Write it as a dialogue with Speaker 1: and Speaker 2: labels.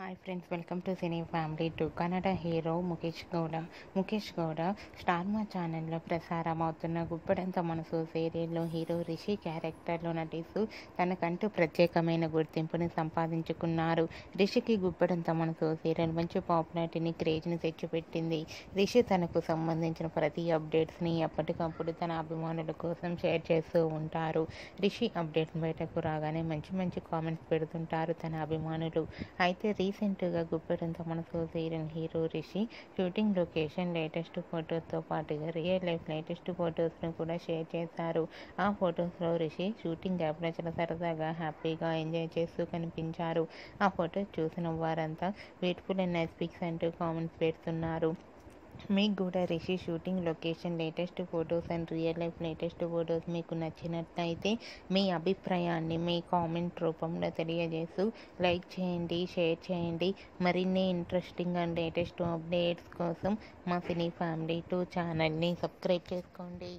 Speaker 1: Hi friends, welcome to cine family two. Kannada hero Mukesh Gowda star Maa ఛానల్లో ప్రసారం అవుతున్న గుప్పడంత మనసు సీరియల్లో హీరో రిషి క్యారెక్టర్లో నటిస్తూ తనకంటూ ప్రత్యేకమైన గుర్తింపుని సంపాదించుకున్నారు. రిషికి గుప్పడంత మనసు సీరియల్ మంచి పాపులారిటీని, క్రేజ్ని తెచ్చిపెట్టింది. రిషి తనకు సంబంధించిన ప్రతి అప్డేట్స్ని ఎప్పటికప్పుడు తన అభిమానుల కోసం షేర్ చేస్తూ ఉంటారు. రిషి అప్డేట్స్ బయటకు రాగానే మంచి మంచి కామెంట్స్ పెడుతుంటారు తన అభిమానులు. అయితే రీసెంట్గా Guppedantha Manasu serial hero Rishi shooting location latest ఫొటోస్తో పాటుగా రియల్ లైఫ్ లేటెస్ట్ ఫొటోస్ను కూడా షేర్ చేశారు. ఆ ఫొటోస్లో రిషి షూటింగ్ యాప్లో చాలా సరదాగా హ్యాపీగా ఎంజాయ్ చేస్తూ కనిపించారు. ఆ ఫొటోస్ చూసిన వారంతా బ్యూటిఫుల్ అండ్ నైస్ పిక్స్ అంటూ కామెంట్స్ పెడుతున్నారు. మీకు కూడా Rishi shooting location latest photos and real life latest photos మీకు నచ్చినట్లయితే మీ అభిప్రాయాన్ని మీ కామెంట్ రూపంలో తెలియజేస్తూ లైక్ చేయండి, షేర్ చేయండి. మరిన్ని ఇంట్రెస్టింగ్ అండ్ లేటెస్ట్ అప్డేట్స్ కోసం మా సినీ ఫ్యామిలీ 2 ఛానల్ని సబ్స్క్రైబ్ చేసుకోండి.